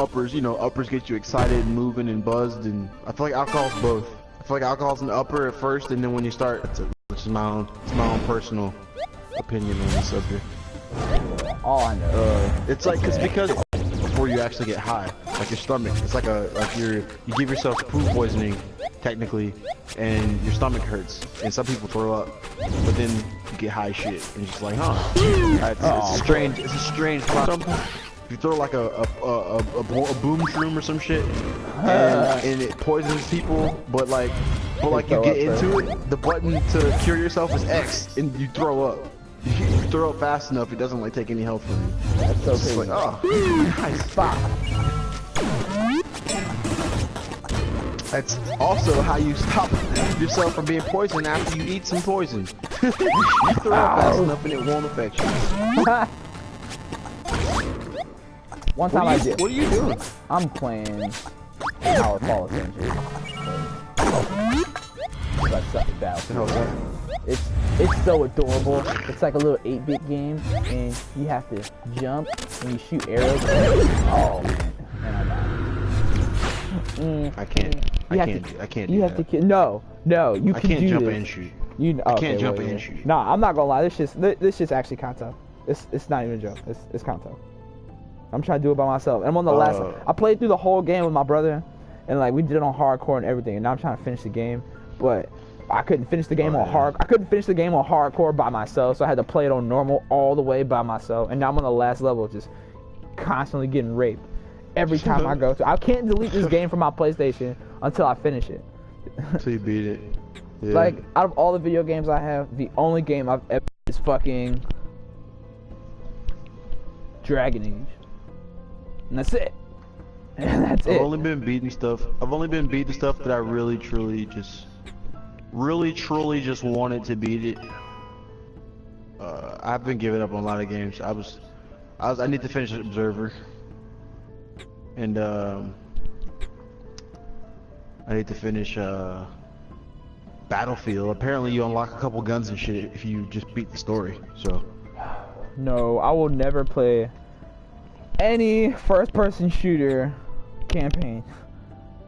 uppers, you know, uppers get you excited and moving and buzzed, and I feel like alcohol's both. I feel like alcohol's an upper at first, and then when you start, which is my own personal opinion on the subject. All I know. It's like, because before you actually get high, like your stomach, it's like you give yourself food poisoning, technically, and your stomach hurts, and some people throw up, but then you get high shit, and it's just like, huh? It's a strange process. If you throw like a boom shroom or some shit, and it poisons people, but you get into it, the button to cure yourself is X, and you throw up. If you throw up fast enough, it doesn't like take any health from you. That's so it's crazy. like, oh, nice. Stop. That's also how you stop yourself from being poisoned after you eat some poison. You throw up fast enough and it won't affect you. One time I did. What are you doing? I'm playing Tower Fall Adventure. I suck at that. It's so adorable. It's like a little 8-bit game, and you have to jump and you shoot arrows. Oh man, I can't. I can't. You have to. No, you can do this. I can't jump and shoot. I can't jump and shoot. Nah, I'm not gonna lie. This shit's actually kind of tough. It's not even a joke. It's kind of tough. I'm trying to do it by myself. And I'm on the last. I played through the whole game with my brother, and like we did it on hardcore and everything. And now I'm trying to finish the game, but I couldn't finish the game on hard. I couldn't finish the game on hardcore by myself, so I had to play it on normal all the way by myself. And now I'm on the last level, just constantly getting raped every time I go through. I can't delete this game from my PlayStation until I finish it. Until you beat it. Yeah. Like out of all the video games I have, the only game I've ever is fucking Dragon Age. And that's it. And that's it. I've only been beating stuff that I really truly just wanted to beat it. I've been giving up on a lot of games. I need to finish Observer. And I need to finish Battlefield. Apparently you unlock a couple guns and shit if you just beat the story. So no, I will never play any first-person shooter campaign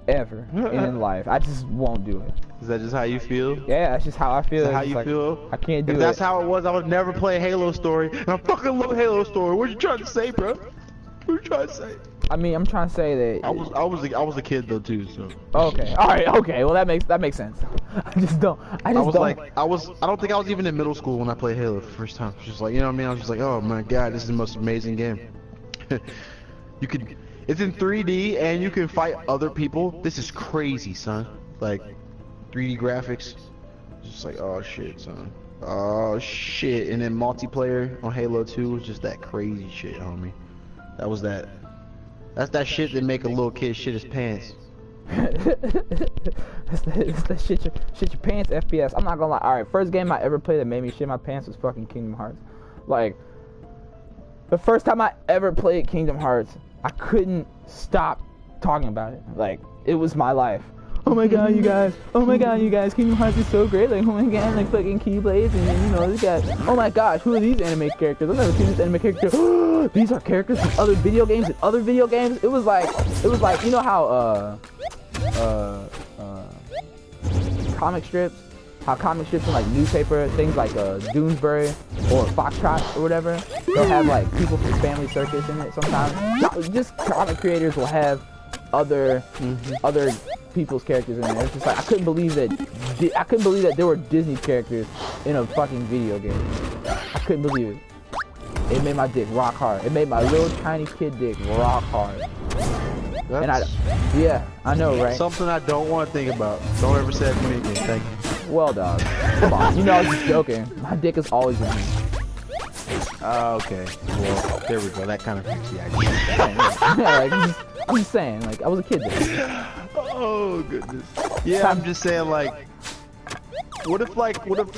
ever in life. I just won't do it. Is that just how you feel? Yeah, that's just how I feel. Is that how you feel? I can't do it. If that's how it was, I would never play Halo Story. And I fucking love Halo Story. What are you trying to say, bro? What are you trying to say? I mean, I'm trying to say that I was a kid though too, so. Okay. All right. Okay. Well, that makes sense. I don't think I was even in middle school when I played Halo for the first time. Just like, you know what I mean? I was just like, oh my god, this is the most amazing game. It's in 3D and you can fight other people. This is crazy, son. Like 3D graphics. Just like, oh shit, son. Oh shit. And then multiplayer on Halo 2 was just that crazy shit, homie. That's that shit that make a little kid shit his pants. It's that shit your pants FPS. I'm not gonna lie. Alright, first game I ever played that made me shit my pants was fucking Kingdom Hearts. Like, the first time I ever played Kingdom Hearts, I couldn't stop talking about it. Like, it was my life. Oh my god, you guys. Oh my god, you guys. Kingdom Hearts is so great. Like, oh my god, like fucking Keyblades. And then, you know, this guy. Oh my gosh, who are these anime characters? I've never seen this anime character. These are characters from other video games and other video games. It was like, you know how, comic strips? How comic strips and like newspaper things like Doonesbury or Foxtrot or whatever, they'll have like people from Family Circus in it sometimes. Just comic creators will have other people's characters in there. It's just like I couldn't believe that there were Disney characters in a fucking video game. I couldn't believe it. It made my dick rock hard. It made my little tiny kid dick rock hard. Yeah, I know, right? Something I don't want to think about. Don't ever say it to me again. Thank you. Well, dog. Come on. You know I was just joking. My dick is always with me. Okay. Well, there we go. That kind of freaks you out. Yeah, like, I'm just saying. Like, I was a kid then. Oh, goodness. Yeah, I'm just saying, like, what if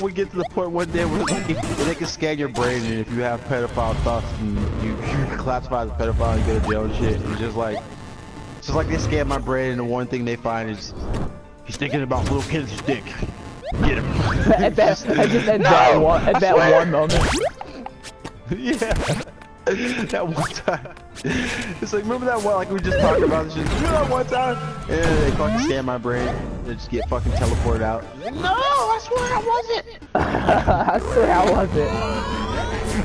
we get to the point one day where they can scan your brain, and if you have pedophile thoughts, and you classify as a pedophile and go to jail and shit, and just like they scan my brain, and the one thing they find is he's thinking about little kids' dick. Get him. at that one moment. Yeah. That one time. It's like, remember that one, like we just talked about this shit? Remember that one time? And they fucking scan my brain. They just get fucking teleported out. No, I swear I wasn't. I swear I wasn't.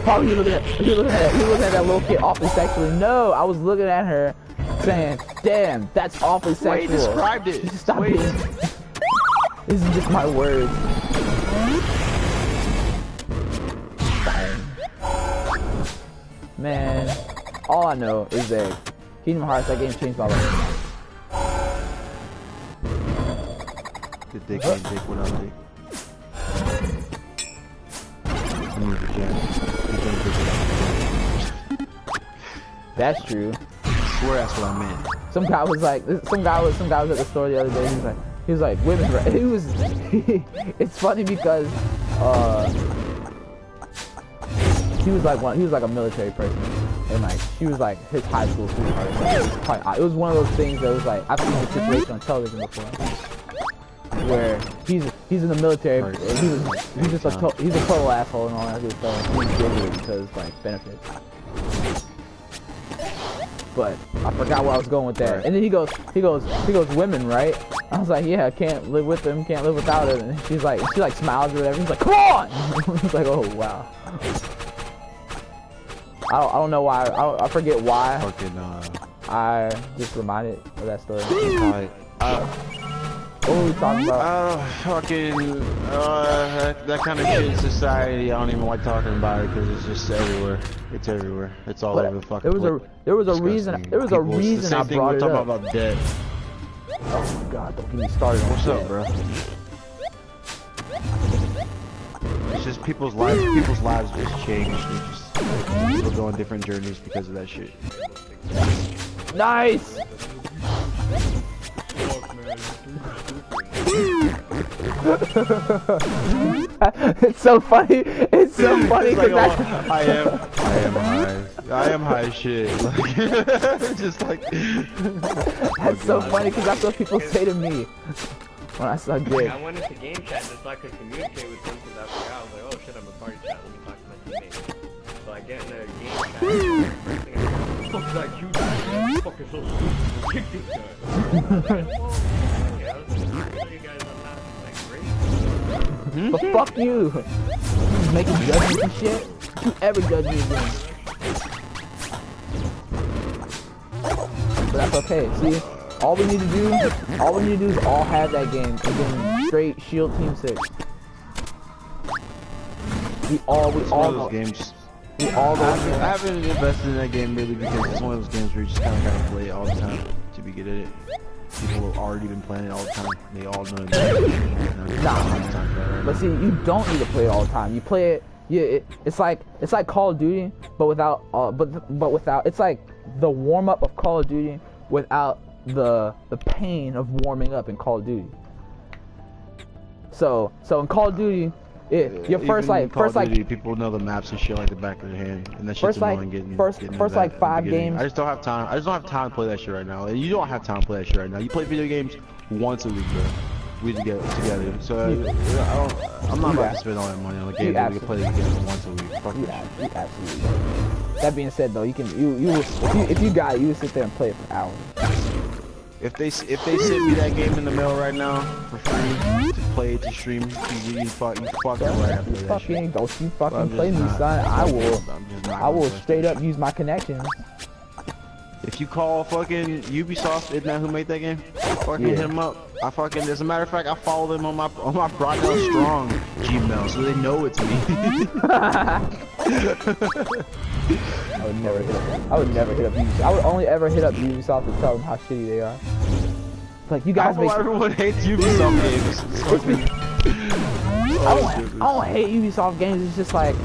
Oh, you looking at that little kid awfully sexually? No, I was looking at her saying, damn, that's awfully sexual. Wait, described it. Stop being... This is just my words. Man, all I know is that Kingdom Hearts, that game changed my life. The dick ain't dick without dick. That's true. I swear that's what I meant. Some guy was at the store the other day. He was like, women's right. He was. It's funny because he was like a military person, and like she was like his high school sweetheart. It was one of those things that was like, I've seen the situation on television before, where he's in the military. And he's a total asshole and all that good stuff. He's good with it because like benefits. But I forgot where I was going with that. And then he goes, women, right? I was like, yeah, I can't live with them, can't live without it. And she like smiles or whatever. He's like, come on! I was like, oh wow. I don't know why. I forget why. Fucking I just reminded of that story. What are we talking about? That kind of shit in society. I don't even like talking about it because it's just everywhere. It's everywhere. It's all over the fucking place. There was a reason I brought it up. We're talking about debt. Oh my god, don't get me started. What's up, bro? It's just people's lives just changed. People go on different journeys because of that shit. Nice! It's so funny. It's so funny because like, I am high as shit. Like, just like. That's so funny because that's what people say to me when I suck dick. I went into game chat just so I could communicate with them because I forgot. I was like, oh shit, I'm a party chat. Let me talk to my teammates. So I get in the game chat. Fuck that cute guy. Fucking so stupid. Kick this guy. Yeah, I was like, you guys are not like great. But fuck you! Making judgments and shit. You ever judge me again? But that's okay. See, all we need to do is all have that game and then straight shield team 6. We all those games. I haven't invested in that game really because it's one of those games where you just kind of gotta play it all the time to be good at it. People have already been playing it all the time. They all know it. But see, you don't need to play it all the time. You play it. Yeah, it's like Call of Duty, but without it's like the warm up of Call of Duty without the pain of warming up in Call of Duty. So in Call of Duty, your first people know the maps and shit like the back of their hand, and that shit's annoying getting 5 games. I just don't have time to play that shit right now. And you don't have time to play that shit right now. You play video games once a week, bro. We get together. So I'm not about to spend all that money on a game that we can play together once a week. Fuck you absolutely. That being said, though, if you got it, you would sit there and play it for hours. If they send me that game in the mail right now for free to play it to stream, you fucking right after that shit. Don't you fucking play me, son. I will straight up use my connections. If you call fucking Ubisoft, isn't that who made that game? Fucking hit them up. As a matter of fact, I follow them on my Broadwell Strong Gmail, so they know it's me. I would never hit up Ubisoft. I would only ever hit up Ubisoft to tell them how shitty they are. Like, you guys make... everyone hates Ubisoft games. I don't hate Ubisoft games, it's just like,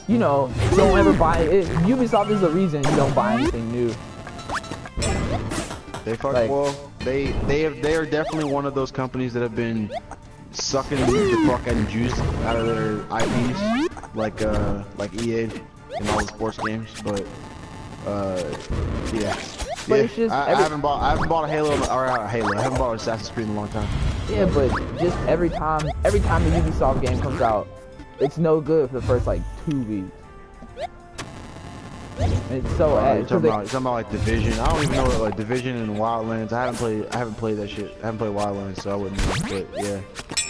you know, don't ever buy it. Ubisoft is the reason you don't buy anything new. They are definitely one of those companies that have been sucking the fucking juice out of their IPs, like EA and all the sports games. But yeah. But it's just I haven't bought a Halo. I haven't bought Assassin's Creed in a long time. Yeah, but just every time a Ubisoft game comes out, it's no good for the first like 2 weeks. It's so You're talking about like Division. I don't even know what like Division and Wildlands. I haven't played that shit. I haven't played Wildlands, so I wouldn't know. But yeah,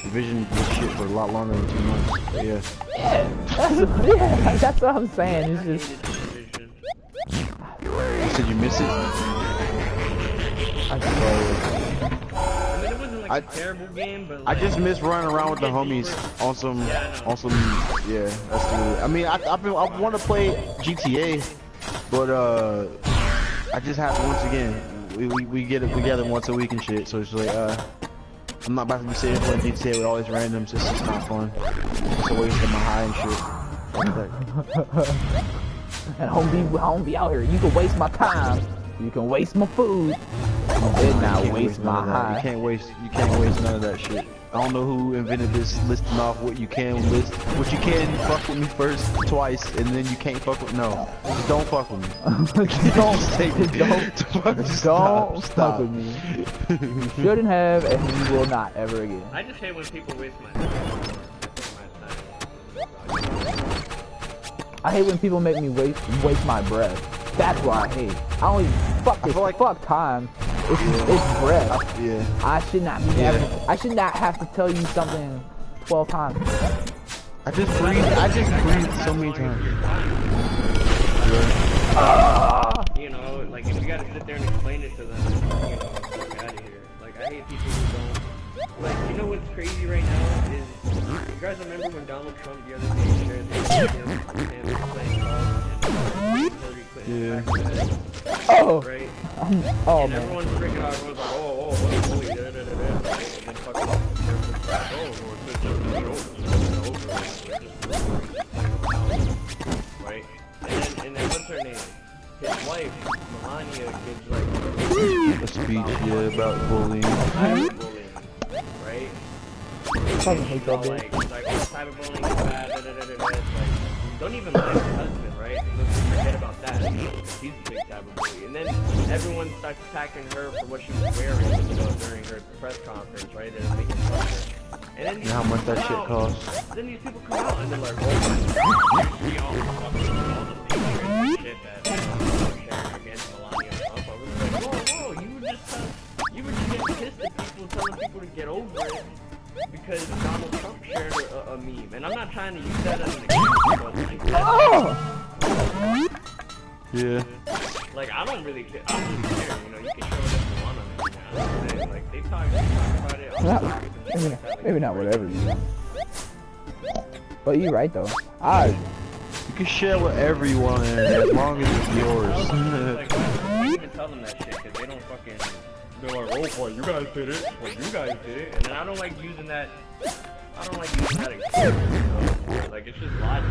Division was shit for a lot longer than 2 months. But yeah. That's what I'm saying. It's just. You said you miss it? I mean, it wasn't like a terrible game, but like, I just miss running around with the homies on some, yeah, that's true. I mean, I want to play GTA, but I just have to, once again, we get it together once a week and shit, so it's like, I'm not about to be sitting playing GTA with all these randoms, it's just not fun. It's a waste of my high and shit. And I don't be out here. You can waste my time. You can waste my food. And not waste my high. You can't waste none of that shit. I don't know who invented this listing off what you can list. What you can fuck with me first, twice, and then you can't fuck with no. Just don't fuck with me. Don't Stop. fuck with me. You shouldn't have, and you will not ever again. I just hate when people waste my time. I hate when people make me waste my breath. That's what I hate. I don't even fuck time. It's breath. I should not be having. I should not have to tell you something 12 times. I just breathed so many times. You know, like if you gotta sit there and explain it to them, you know, fuck out of here. Like I hate people who don't. Like, you know what's crazy right now is, you guys remember when Donald Trump the other day shared the video of him playing golf and Hillary Clinton back in the head? Oh! Right? Oh, and man. everyone's freaking out, everyone's like, oh, what's bully, right? And then fucking, everyone's like, oh, it's just over, right? And then what's her name? His wife, Melania, gives like A speech, about bullying. Right? Fucking hate that Like, cyberbullying is bad, like, don't even mind his husband, right? Let's forget about that. He's a big cyberbully. And then everyone starts attacking her for what she was wearing, you know, during her press conference, right? They're making fun of her. And then how much that shit costs. Then these people come out and they're like, oh my god, all the shit that sharing against Melania Trump. I was like, whoa, you were just getting pissed at people, telling people to get over it because Donald Trump shared a meme. And I'm not trying to use that as an example, but like, Yeah. like I don't really care, you know, you can show it if you want on it, you know what I'm saying? Like, they talk about it, Maybe not whatever you want. But you're right though. You can share whatever you want as long as it's yours. Like, I don't even tell them that shit, because they don't fucking, they're like, oh boy, you guys did it, well you guys did it, and then I don't like using that example, you know? Like, it's just logic.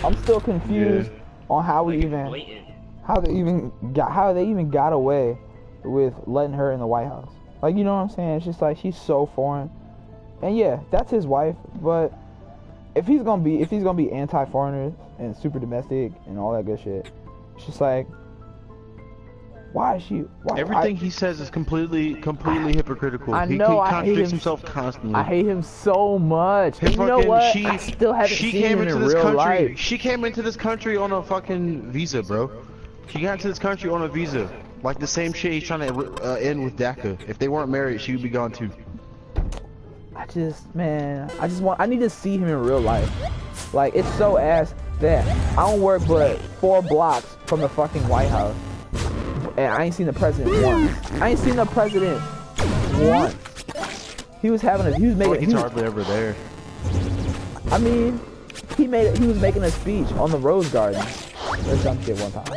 I'm still confused on how we how they even got away with letting her in the White House. Like, you know what I'm saying? It's just like, she's so foreign. And yeah, that's his wife, but if he's gonna be anti-foreigners and super domestic and all that good shit, it's just like, why is she? Everything he says is completely hypocritical. I He contradicts himself constantly. I hate him so much. And you know what? I still haven't seen him in real life. She came into this country on a fucking visa, bro. She got into this country on a visa. Like the same shit he's trying to end with DACA. If they weren't married, she would be gone too. I need to see him in real life. Like, it's so ass that I don't work but 4 blocks from the fucking White House. And I ain't seen the president once. He was hardly ever there. I mean, he was making a speech on the Rose Garden or some shit one time.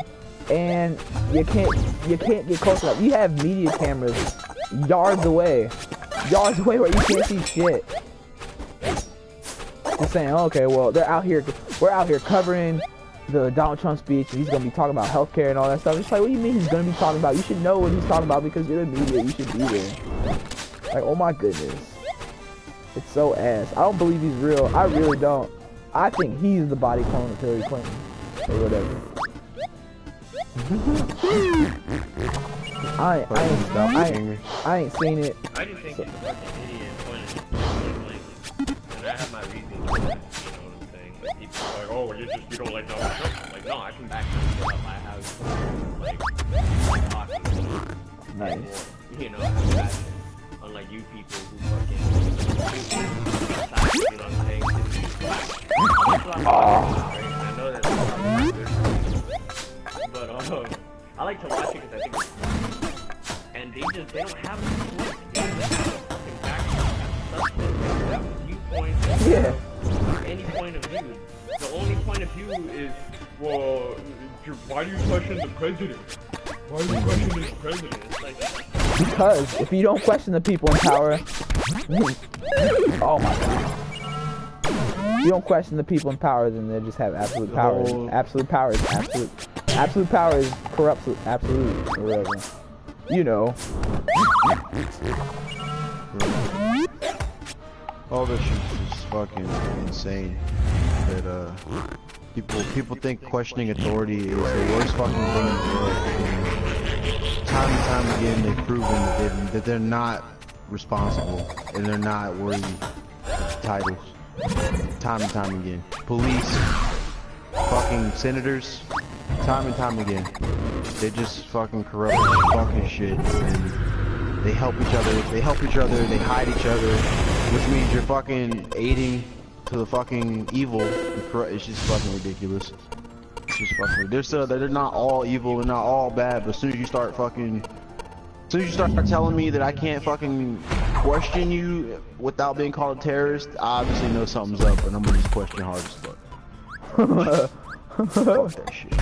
And you can't get close enough. You have media cameras yards away where you can't see shit. Just saying, okay, well, we're out here covering the Donald Trump speech, and he's gonna be talking about healthcare and all that stuff. It's like, what do you mean he's gonna be talking about? You should know what he's talking about because you're the media. You should be there. Like, oh my goodness, it's so ass. I don't believe he's real. I really don't. I think he's the body clone of Hillary Clinton or whatever. I ain't seen it. I just think he's a fucking idiot. And I have my reasons for that. You know what I'm saying? Like, people are like, oh, oh, you don't like Donald Trump. Like, no, I can back that shit up. I have, like, talking, Nice. you know, I have passion. Unlike you people who fucking, you know what I'm saying? That's what I'm talking about, right? And I know that's probably good for you. But, I like to watch it because I think it's fun. And they don't have a point. They don't have a fucking background. They don't have viewpoints. Yeah. Any point of view. The only point of view is, well, why do you question the president? Why do you question the president? It's like, Because if you don't question the people in power, oh my god. If you don't question the people in power, then they just have absolute power. Absolute power is absolute. Absolute power is corrupt. Absolute, or whatever. You know. All this shit is just fucking insane. That people think questioning authority is the worst fucking thing in the world. Time and time again, they've proven that they're not responsible and they're not worthy of titles. Time and time again. Police, fucking senators, time and time again. They just fucking corrupt fucking shit. And they help each other. They they hide each other, which means you're fucking aiding to the fucking evil. It's just fucking ridiculous. It's just fucking. They're not all evil and not all bad, but as soon as you start telling me that I can't fucking question you without being called a terrorist, I obviously know something's up, and I'm gonna just question hard as fuck. Fuck that shit.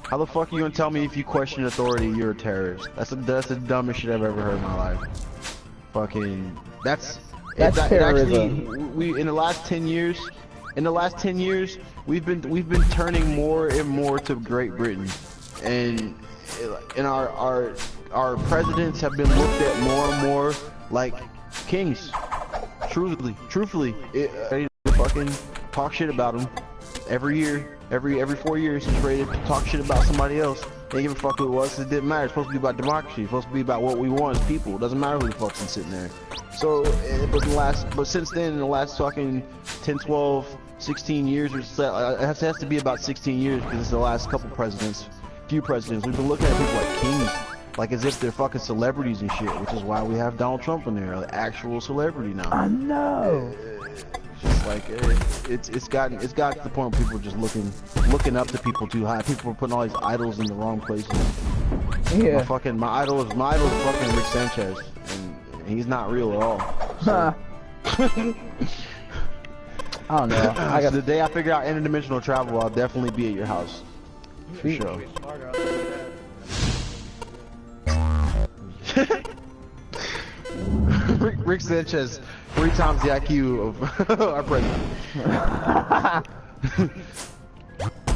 How the fuck are you gonna tell me if you question authority you're a terrorist? That's the dumbest shit I've ever heard in my life. Fucking that's terrorism. Actually, we in the last 10 years, we've been turning more and more to Great Britain, and our presidents have been looked at more and more like kings. Truthfully, ready to fucking talk shit about them every year. Every 4 years, he's ready to talk shit about somebody else. They give a fuck who it was. It didn't matter. It's supposed to be about democracy. It's supposed to be about what we want as people. It doesn't matter who the fuck's sitting there. So, but since then, in the last fucking 10, 12, 16 years or so, it has to be about 16 years because it's the last few presidents. We've been looking at people like kings, like as if they're fucking celebrities and shit, which is why we have Donald Trump in there, like actual celebrity now. I know. Just like it's gotten to the point where people are just looking up to people too high. People are putting all these idols in the wrong places. Yeah. My idol is fucking Rick Sanchez, and he's not real at all. So. I don't know. So the day I figure out interdimensional travel, I'll definitely be at your house. For sure. Rick Sanchez, 3 times the IQ of our president.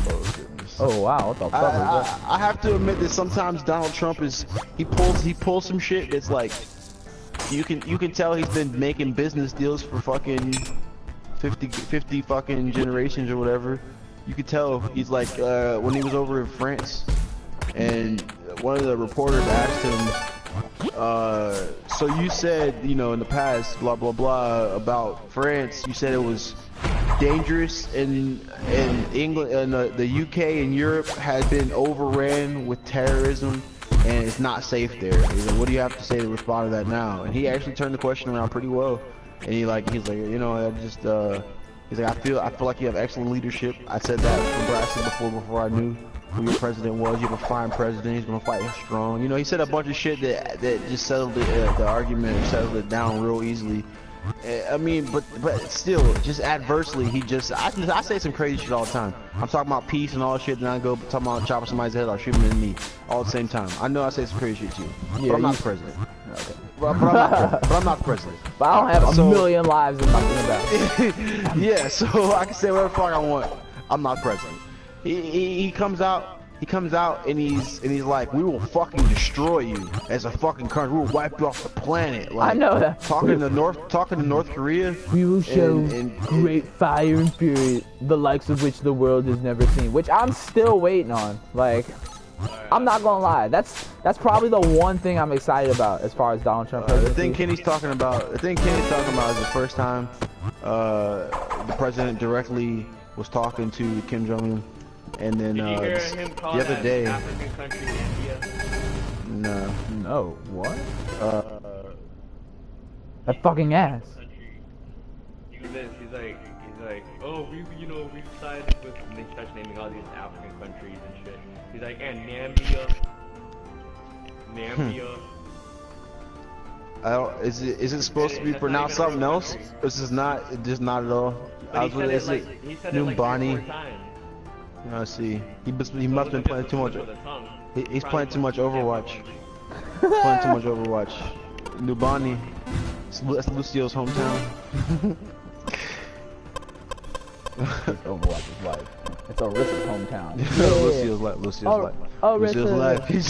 Oh goodness. Oh wow, what the fuck was that? I have to admit that sometimes Donald Trump he pulls some shit that's like you can tell he's been making business deals for fucking 50 fucking generations or whatever. You could tell he's like when he was over in France and one of the reporters asked him, so you said, you know, in the past, blah blah blah, about France. You said it was dangerous, and England and the UK and Europe had been overran with terrorism, and it's not safe there. He's like, what do you have to say to respond to that now? And he actually turned the question around pretty well. And he's like, you know, he's like, I feel like you have excellent leadership. I said that from Braxton before I knew who your president was. You have a fine president. He's gonna fight strong. You know, he said a bunch of shit that just settled the argument, and settled it down real easily. I mean, but still, just adversely, I say some crazy shit all the time. I'm talking about peace and all that shit, and I go talking about chopping somebody's head off, shooting them in me, all at the same time. I know I say some crazy shit too, yeah, but I'm not the president. Okay. But I'm not the president. But I don't have a million lives in my back. Yeah, so I can say whatever the fuck I want. I'm not president. He comes out and he's like, we will fucking destroy you as a fucking country. We will wipe you off the planet. Like, I know that. Talking to North Korea. We will show great fire and fury, the likes of which the world has never seen. Which I'm still waiting on. Like, I'm not gonna lie. That's probably the one thing I'm excited about as far as Donald Trump. The thing Kenny's talking about is the first time the president directly was talking to Kim Jong-un, and then Did you hear him call the other that day, African country India? No, what? Uh, That fucking ass. He's like, oh, we decided with, and they start naming all these African countries and shit. He's like, and Namibia. I don't, is it supposed to be pronounced something else? This is not, just not at all. But he said it like 3 or 4 times. I see. He must have been playing too much. He's playing too much Overwatch. He's playing too much Overwatch. Nubani. That's Lucio's hometown. Overwatch is life. It's Orissa's hometown. Lucio's life. Lucio's life. He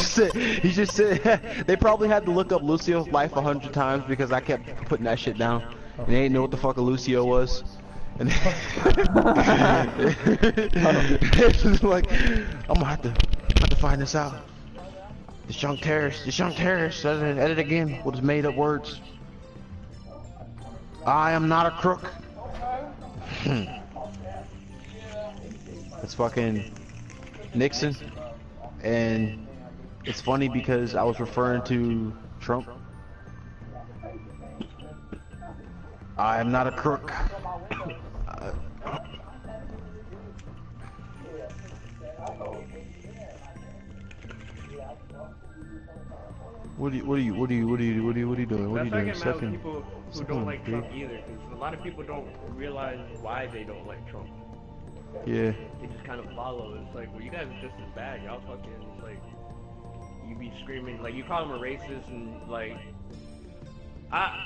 just said they probably had to look up Lucio's life 100 times because I kept putting that shit down. And they didn't know what the fuck a Lucio was. And like, I'm gonna have to find this out. This young terrorist, edit again with his made up words. I am not a crook. It's fucking Nixon, and it's funny because I was referring to Trump. I am not a crook. What are you doing? What are you doing? Second. People who don't like Trump either, because a lot of people don't realize why they don't like Trump. Yeah. They just kind of follow. It's like, well, you guys are just as bad. Y'all fucking, it's like, you be screaming, like, you call him a racist and, like,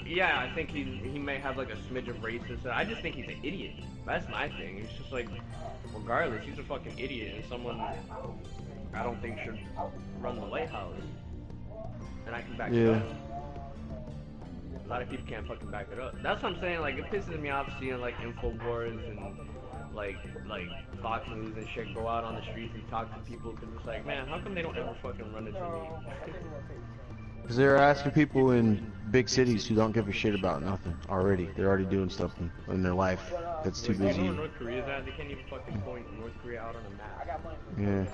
yeah, I think he may have, like, a smidge of racist. I just think he's an idiot. That's my thing. It's just, like, regardless, he's a fucking idiot and someone I don't think should run the White House. And I can back it up. A lot of people can't fucking back it up. That's what I'm saying, like, it pisses me off seeing, like, Infowars and like Fox News and shit go out on the streets and talk to people, because it's like, man, how come they don't ever fucking run into me? Because they're asking people in big cities who don't give a shit about nothing already. They're already doing stuff in their life that's too busy. You know where North Korea's at? They can't even fucking point North Korea out on a map. Yeah.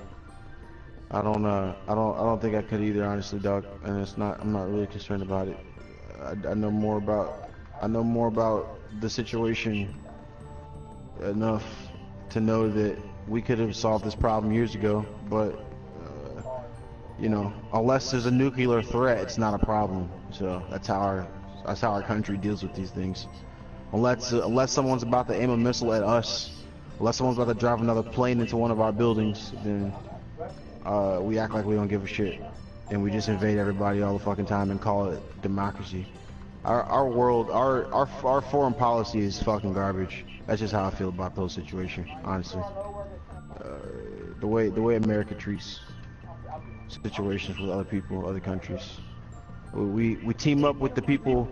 I don't think I could either, honestly, dog. And I'm not really concerned about it. I know more about the situation enough to know that we could have solved this problem years ago, but you know, unless there's a nuclear threat, it's not a problem. So that's how our country deals with these things. Unless someone's about to aim a missile at us, unless someone's about to drive another plane into one of our buildings, then we act like we don't give a shit, and we just invade everybody all the fucking time and call it democracy. Our world, our foreign policy is fucking garbage. That's just how I feel about those situations, honestly. The way America treats situations with other people, other countries. We team up with the people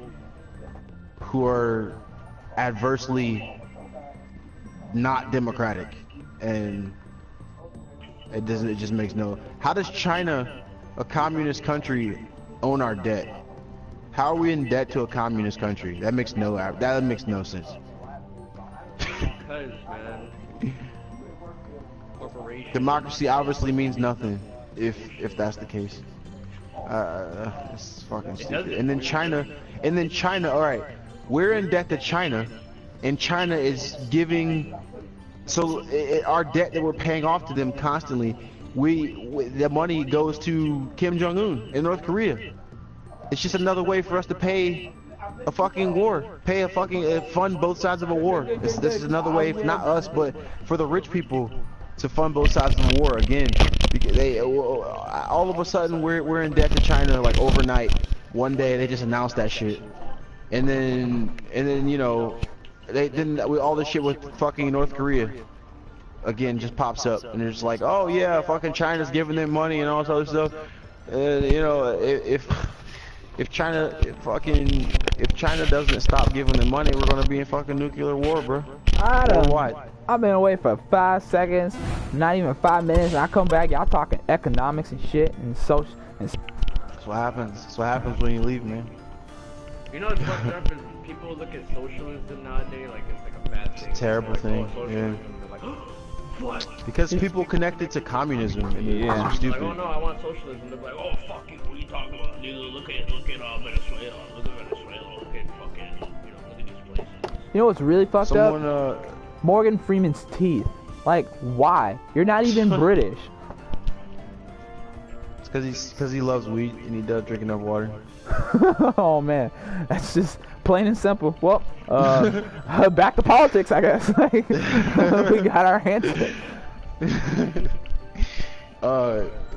who are adversely not democratic, and it just makes no. How does China, a communist country, own our debt? How are we in debt to a communist country? That makes no sense. Because, man, corporations. Democracy obviously means nothing if that's the case. It's fucking stupid. And then China, all right, we're in debt to China, and China is giving. So our debt that we're paying off to them constantly, the money goes to Kim Jong-un in North Korea. It's just another way for us to pay a fucking war, fund both sides of a war. This is another way, not us, but for the rich people to fund both sides of the war again. Because all of a sudden we're in debt to China like overnight. One day they just announced that shit, and then you know, all this shit with fucking North Korea again just pops up, and it's like, oh yeah, fucking China's giving them money and all this other stuff. You know, if China doesn't stop giving them money, we're gonna be in fucking nuclear war, bro. I've been away for 5 seconds, not even 5 minutes, and I come back, y'all talking economics and shit and social. That's what happens. That's what happens when you leave, man. You know what's fucked up is people look at socialism nowadays like it's like a bad thing. It's a terrible like, thing. Oh, socialism. They're like, what? Because people connect it to communism and they're Like, stupid. oh no, I want socialism. They're like, oh fuck you, what are you talking about, nigga? Look at Venezuela. Look at Venezuela. Look at fucking, look at these places. You know what's really fucked Someone, up? Morgan Freeman's teeth. Like, why? You're not even British. It's because he loves weed and he does drink enough water. Oh man, that's just plain and simple. Well, back to politics, I guess. Like, we got our hands.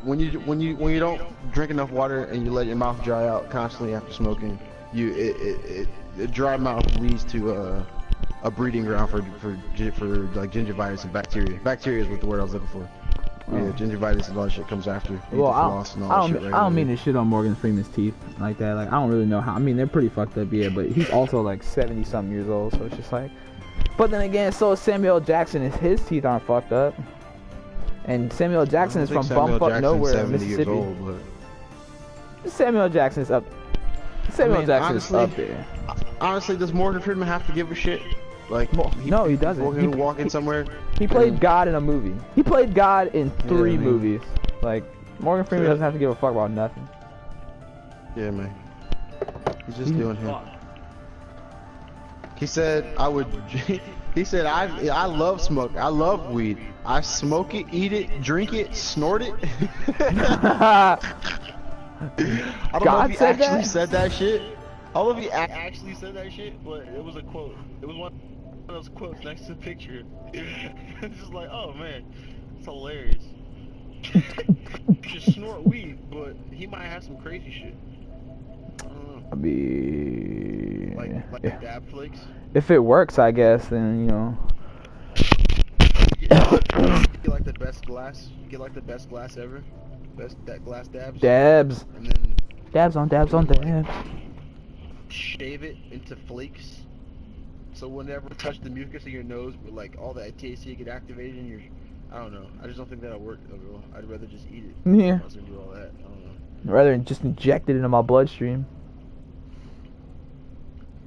When you don't drink enough water and you let your mouth dry out constantly after smoking, a dry mouth leads to a breeding ground for like gingivitis and bacteria. Bacteria is what the word I was looking for. Yeah, gingivitis and all that shit comes after. Well, I don't mean to shit on Morgan Freeman's teeth like that. Like, I don't really know how. I mean, they're pretty fucked up, yeah, but he's also like 70-something years old, so it's just like. But then again, so is Samuel Jackson, and his teeth aren't fucked up. And Samuel Jackson is from bumfuck nowhere, Mississippi. Old, Samuel Jackson is up. Jackson honestly, is up there. Honestly, does Morgan Freeman have to give a shit? Like, no, he doesn't. He walking somewhere. He played God in a movie. He played God in 3 movies. Like, Morgan Freeman doesn't have to give a fuck about nothing. Yeah, man. He's just doing him. He said, he said, I love smoke. I love weed. I smoke it, eat it, drink it, snort it. I don't know if he actually said that shit. I don't know if he actually said that shit, but it was a quote. It was one of those quotes next to the picture. It's just like, oh man, it's hilarious. Just snort weed, but he might have some crazy shit. I don't know. I mean, like dab flakes. If it works, I guess, then you know. You get like the best glass. You get like the best glass ever. That glass dabs. Dabs. And then dabs on dabs. Shave it into flakes. So whenever you touch the mucus of your nose, with like all that THC get activated in your, I don't know. I just don't think that'll work. I'd rather just eat it. Yeah. I was gonna do all that. I don't know. Rather than just inject it into my bloodstream.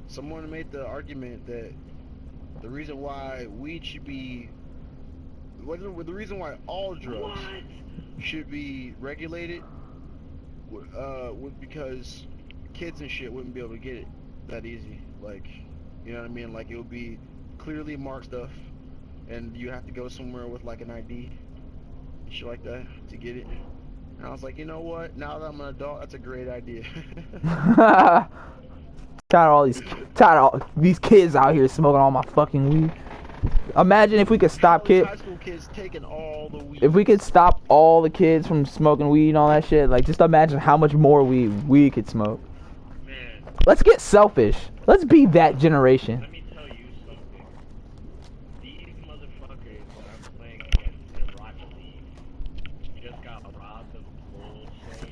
Someone made the argument that the reason why weed should be, the reason why all drugs should be regulated, because kids and shit wouldn't be able to get it that easy. Like, you know what I mean? Like, it would be clearly marked stuff, and you have to go somewhere with like an ID, shit like that, to get it. And I was like, you know what? Now that I'm an adult, that's a great idea. Tired of all these kids out here smoking all my fucking weed. Imagine if we could stop kids. High school kids taking all the weed. If we could stop all the kids from smoking weed and all that shit, like, just imagine how much more weed we could smoke. Man. Let's get selfish. Let's be that generation. Let me tell you something. These motherfuckers that are playing against the Rocket League just got robbed of bullshit.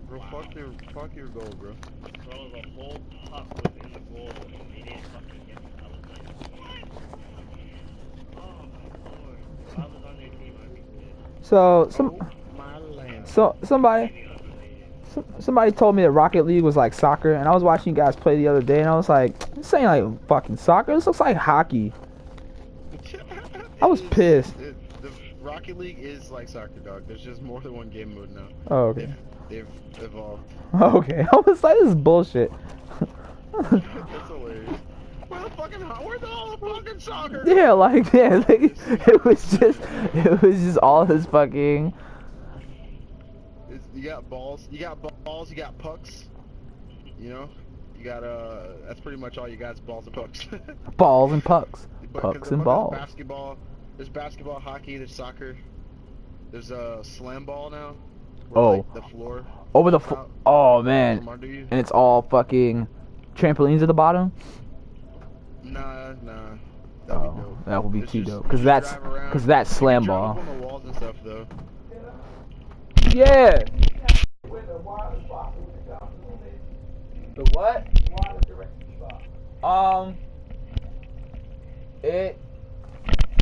Bro, fuck your goal, bro. Bro, the whole puck was in the goal and they didn't fucking get it. I was like, what? Oh my lord. If I was on their team, I'd be pissed. Somebody told me that Rocket League was like soccer, and I was watching you guys play the other day, and I was like, this ain't like fucking soccer. This looks like hockey. I was pissed. The Rocket League is like soccer, dog. There's just more than one game mode now. Oh, okay. They've evolved. Okay, I was like, this is bullshit. That's hilarious. Where's all the fucking soccer? Yeah, like, it was just all this fucking. You got balls, you got pucks. You know, you got that's pretty much all you got is balls and pucks. Balls and pucks. But Pucks and balls. There's basketball, hockey, there's soccer. There's a slam ball now. Oh. Like, the floor. Over the floor. Oh man. And it's all fucking trampolines at the bottom. Nah. That'd be dope. That would be It's too just- dope. Cause that's slam You can ball. drive up on the walls and stuff though. Yeah. The what?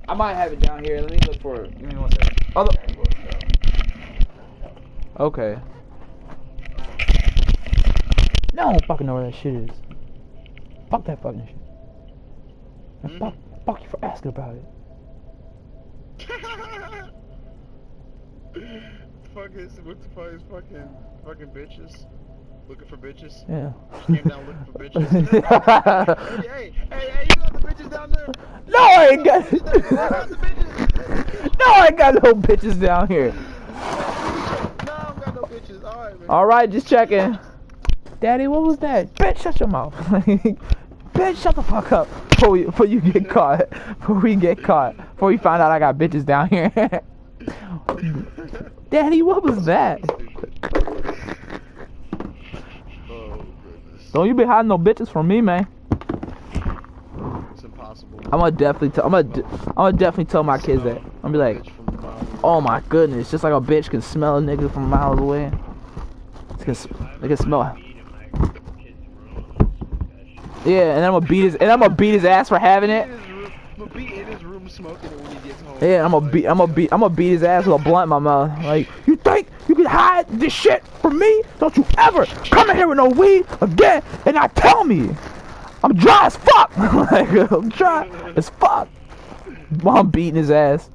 I might have it down here. Let me look for it. Give me 1 second. Okay. No, I don't fucking know where that shit is. Fuck that fucking shit. And fuck you for asking about it. What's the fuck is fucking bitches? Looking for bitches? Yeah. Came down looking for bitches. hey, you got the bitches down there? No, I ain't got. No, I ain't got no bitches down here. No, I don't got no bitches. Alright, man. Alright, just checking. Daddy, what was that? Bitch, shut your mouth. Bitch, shut the fuck up. Before you get caught. Before we get caught. Before we find out I got bitches down here. Daddy, what was that? Oh, goodness. Don't you be hiding no bitches from me, man. It's impossible. I'm gonna definitely tell my kids that. I'm gonna be like, oh my goodness, just like a bitch can smell a nigga from miles away. They can smell. Yeah, and I'm gonna beat his ass for having it. I'm gonna be in his room smoking it when he gets home. Yeah, I'm gonna beat his ass with a blunt in my mouth. Like, you think you can hide this shit from me? Don't you ever come in here with no weed again and not tell me. I'm dry as fuck. Like, I'm dry as fuck. I'm beating his ass.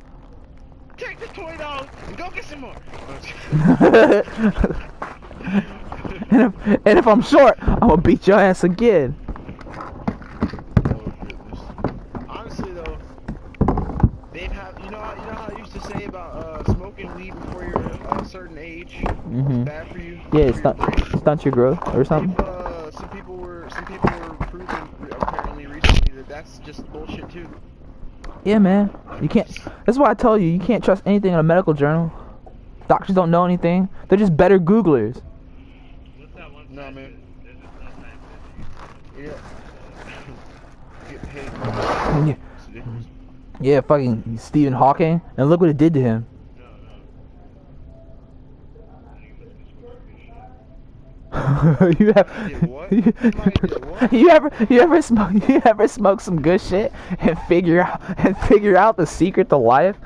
Take the $20 and go get some more. and if I'm short, I'm gonna beat your ass again. Oh goodness. Honestly though, you know how I used to say about smoking weed before you're a certain age is bad for you. Yeah, stunt your growth or something. Some people were proven apparently recently that that's just bullshit too. Yeah, man. You can't. That's why I tell you can't trust anything in a medical journal. Doctors don't know anything. They're just better Googlers. No, man. Yeah. Yeah. Yeah, fucking Stephen Hawking. And look what it did to him. you ever smoke some good shit and figure out the secret to life,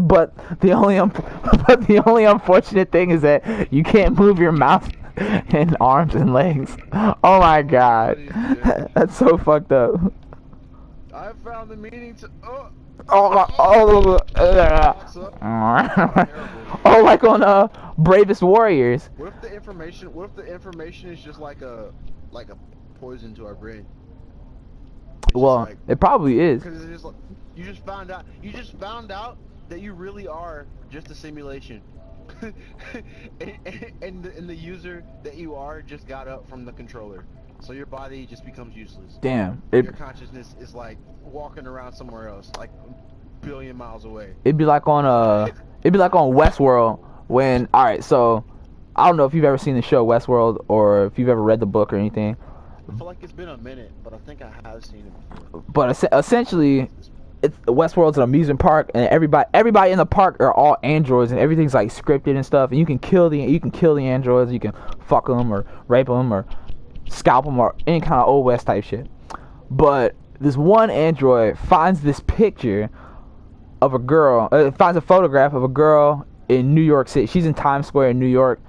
but the only unfortunate thing is that you can't move your mouth and arms and legs. Oh my god, that's so fucked up. I found the meaning to like on Bravest Warriors. What if the information is just like a poison to our brain? Well, it probably is. Because it's just like, you just found out that you really are just a simulation. and the user that you are just got up from the controller, so your body just becomes useless. Damn. Your consciousness is like walking around somewhere else, like a billion miles away. It'd be like on Westworld when. All right, so I don't know if you've ever seen the show Westworld or if you've ever read the book or anything. I feel like it's been a minute, but I think I have seen it before. But essentially, Westworld's an amusement park, and everybody in the park are all androids, and everything's like scripted and stuff. And you can kill the androids, you can fuck them or rape them or scalp them or any kind of old west type shit. But this one android finds this picture of a girl, finds a photograph of a girl in New York City. She's in Times Square in New York,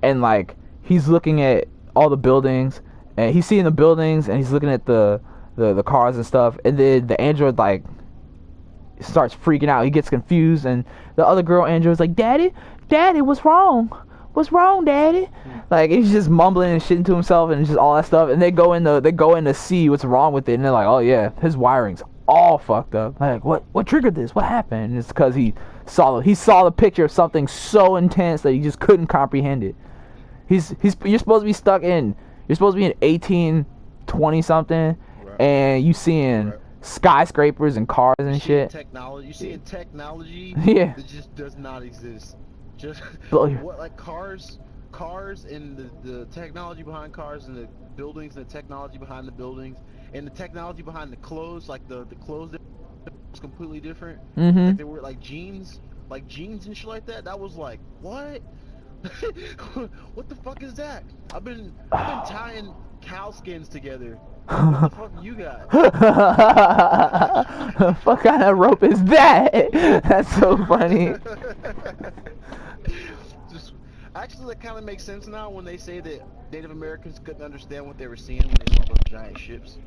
and like he's looking at all the buildings, and he's seeing the buildings, and he's looking at the cars and stuff, and then the android like starts freaking out. He gets confused, and the other girl android's like, Daddy, what's wrong? What's wrong, Daddy? Like, he's just mumbling and shitting to himself and just all that stuff. And they go in to see what's wrong with it, and they're like, oh yeah, his wiring's all fucked up. Like, what triggered this? What happened? And it's because he saw the picture of something so intense that he just couldn't comprehend it. You're supposed to be in 1820 something, right, and you seeing right, skyscrapers and cars and shit. Technology. You seeing technology yeah, that just does not exist. Just what, like cars and the technology behind cars, and the buildings and the technology behind the buildings, and the technology behind the clothes, like the clothes that was completely different. Like they were like jeans and shit like that. That was like, what? What the fuck is that? I've been tying cow skins together. What the fuck you got? What kind of rope is that? That's so funny. Actually, that kind of makes sense now when they say that Native Americans couldn't understand what they were seeing when they saw those giant ships.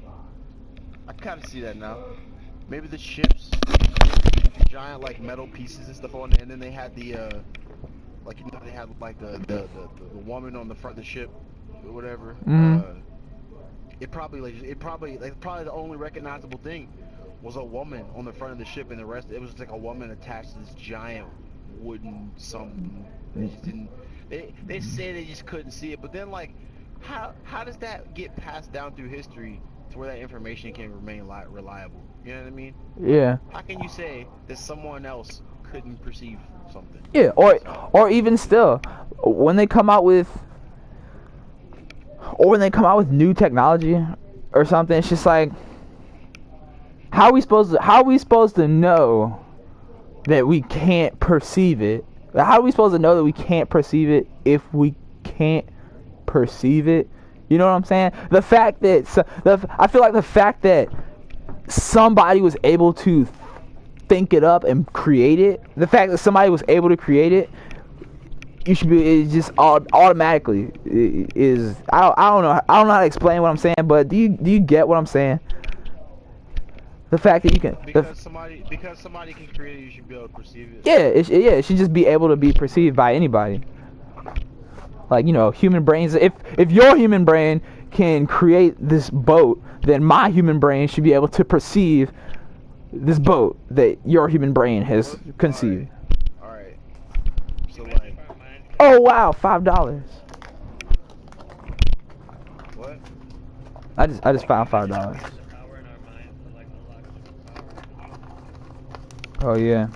I kind of see that now. Maybe the ships, giant like metal pieces and stuff on it, and then they had the like they had like the woman on the front of the ship, or whatever. Mm-hmm. Probably the only recognizable thing was a woman on the front of the ship, and the rest it was just like a woman attached to this giant wooden something. They just didn't. They say they just couldn't see it, but then like, how does that get passed down through history to where that information can remain reliable? You know what I mean? Yeah. How can you say that someone else couldn't perceive something? Yeah. Or even still, when they come out with, or when they come out with new technology or something, it's just like, how are we supposed to know that we can't perceive it? How are we supposed to know that we can't perceive it if we can't perceive it? You know what I'm saying? The fact that I feel like the fact that somebody was able to think it up and create it, the fact that somebody was able to create it, you should be, it's just automatically is, I don't know how to explain what I'm saying, but do you get what I'm saying? The fact that you can, because somebody can create it, you should be able to perceive it. yeah, it should just be able to be perceived by anybody. Like, you know, human brains. If your human brain can create this boat, then my human brain should be able to perceive this boat that your human brain has conceived. All right. So like, oh wow, $5. what? I just found $5. Oh yeah.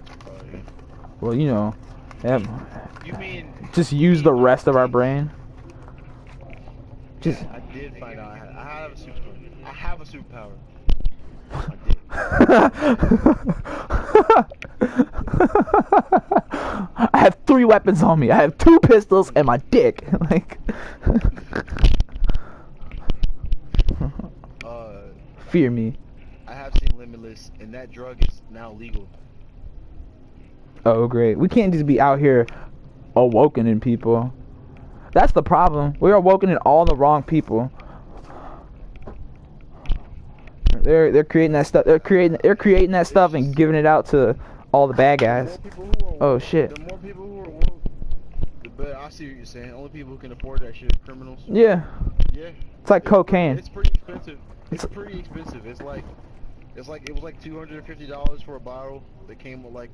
Well, you know, You mean just use the rest of our brain. Just. I did find out I have a superpower. I have a superpower. I have 3 weapons on me. I have 2 pistols and my dick. Like. Fear me. I have seen Limitless, and that drug is now legal. Oh great. We can't just be out here awokening people. That's the problem. We're awokening all the wrong people. They're creating that stuff. They're creating that stuff and giving it out to all the bad guys. Oh shit. The more people who are woke, the better. I see what you're saying. Only people who can afford that shit are criminals. Yeah. Yeah. It's like cocaine. It's pretty expensive. It's pretty expensive. It was like $250 for a bottle that came with like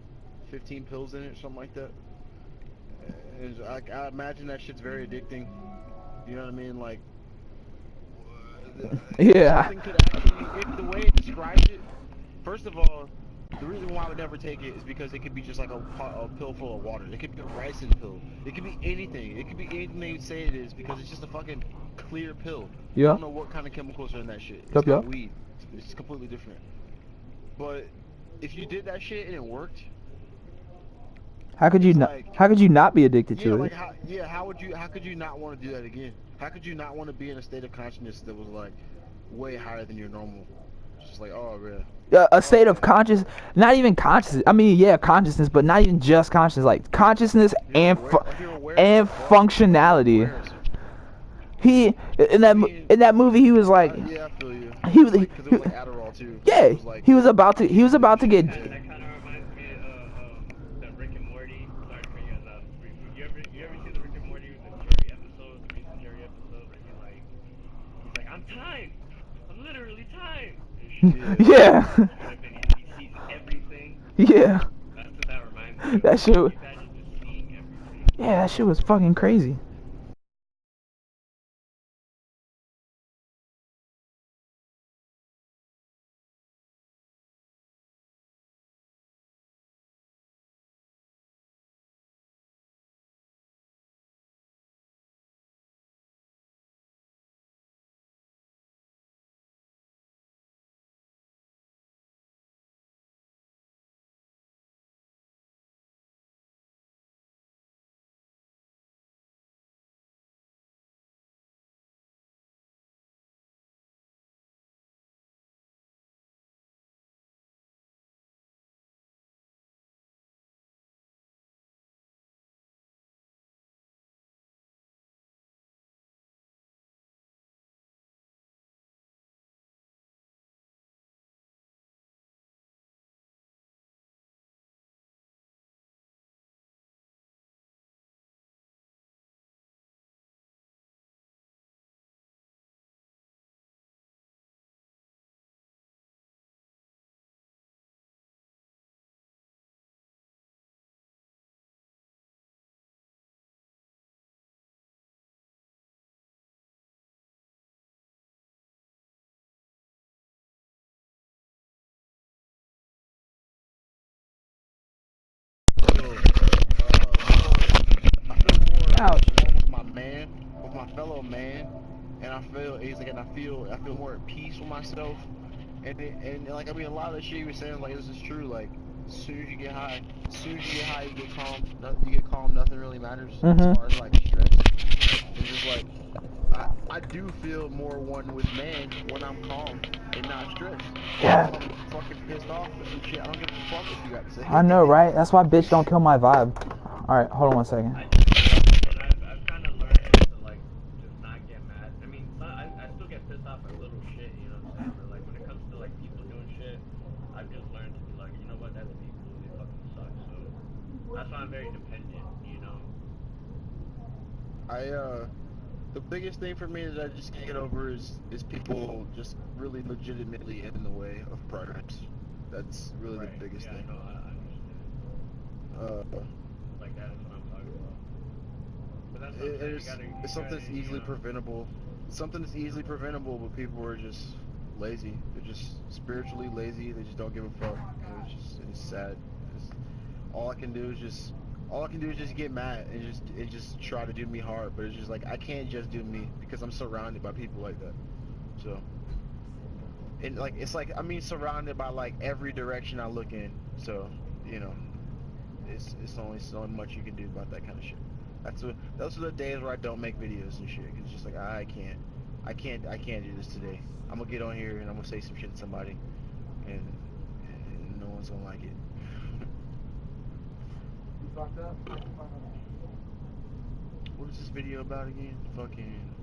15 pills in it, something like that. And I imagine that shit's very addicting. You know what I mean? Like, yeah. something could actually, if the way it describes it, first of all, the reason why I would never take it is because it could be just like a pill full of water. It could be a ricin pill. It could be anything. It could be anything they would say it is, because it's just a fucking clear pill. Yeah. I don't know what kind of chemicals are in that shit. It's not weed. It's completely different. But if you did that shit and it worked, how could you not? How could you not be addicted to it? How could you not want to do that again? How could you not want to be in a state of consciousness that was like way higher than your normal? Just like, oh man. A state of conscious, not even consciousness. I mean, yeah, consciousness, but not even just consciousness. Like consciousness and functionality. He in that movie, he was like, yeah, I feel you. He was because it was like Adderall too. Yeah, like, he was about to get. That kind of reminds me of the Rick and Morty. Sorry to bring it up. You ever see the Rick and Morty, the Jerry episode, the recent Jerry episode, where he's like, I'm time. I'm literally time. Yeah. He sees everything. Yeah. That's what that reminds me of. That shit. Imagine just seeing everything. Yeah, that shit was fucking crazy. fellow man, and I feel and I feel more at peace with myself. And like I mean, a lot of the shit you were saying, like this is true. Like as soon as you get high, you get calm. You get calm. Nothing really matters as far as like stress. It's just like I do feel more one with man when I'm calm and not stressed. Yeah. If I'm fucking pissed off or some shit, I don't give a fuck what you got to say. I know, right? That's why bitch don't kill my vibe. Alright, hold on one second. I've kind of learned to like just not get mad. I mean, I still get pissed off at little shit, you know what I'm saying? But like when it comes to like people doing shit, I've just learned to be like, you know what, that's people, they fucking suck. So that's why I'm very dependent, you know. The biggest thing for me that I just can't get over is people just really legitimately in the way of progress. That's really the biggest thing. No, I understand. Like that is what I'm talking about. But that's what I'm saying. It's something that's easily preventable. Something that's easily preventable, but people are just lazy. They're just spiritually lazy. They just don't give a fuck. And it's sad. All I can do is just get mad and just try to do me hard, but it's just like I can't just do me because I'm surrounded by people like that. So, and like it's like I mean surrounded by like every direction I look in. So, you know, it's only so much you can do about that kind of shit. Those are the days where I don't make videos and shit. It's just like I can't do this today. I'm gonna get on here and I'm gonna say some shit to somebody, and no one's gonna like it. Fucked up. What is this video about again? Fucking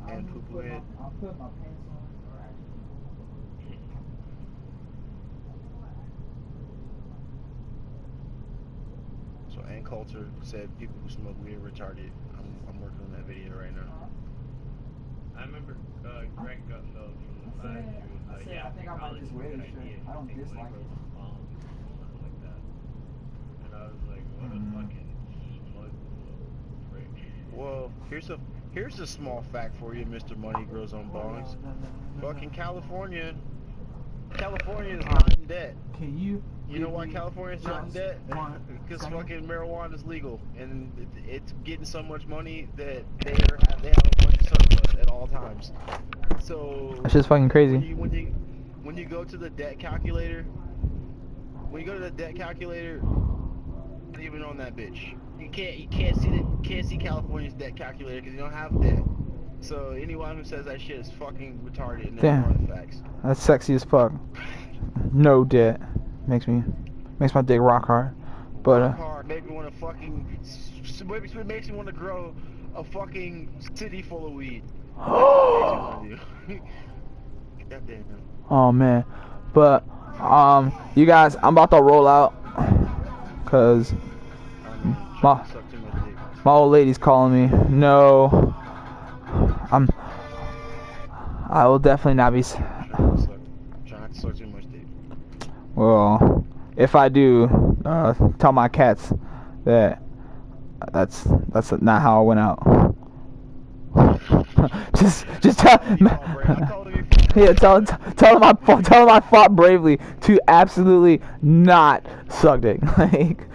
and poo poo head. I'll put my pants on. So Ann Coulter said people who smoke weed are retarded. I'm working on that video right now. I remember Greg Gutfeld from the side. I said, I think I might just wear this shirt. I don't dislike it. Something like that. And I was like, what a fucking smug prick. Well, here's a small fact for you, Mr. Money Grows on Bongs. Fucking California is not in debt. Can you? You know why California's not in debt? Because fucking marijuana is legal, and it's getting so much money that they have a bunch of surplus at all times. So That's just fucking crazy. When you go to the debt calculator, not even on that bitch. You can't see California's debt calculator because you don't have debt. So anyone who says that shit is fucking retarded and they're the facts. That's sexy as fuck. No debt. Makes my dick rock hard. But hard. Makes me want to grow a fucking city full of weed. Goddamn. Oh man. But you guys, I'm about to roll out cause my old lady's calling me. No. I will definitely not be Try not to suck too much dick. Well, if I do, tell my cats that that's not how I went out. just tell yeah, tell them I fought bravely to absolutely not suck dick. Like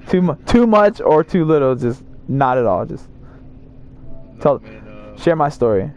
too much or too little, just not at all. Just share my story.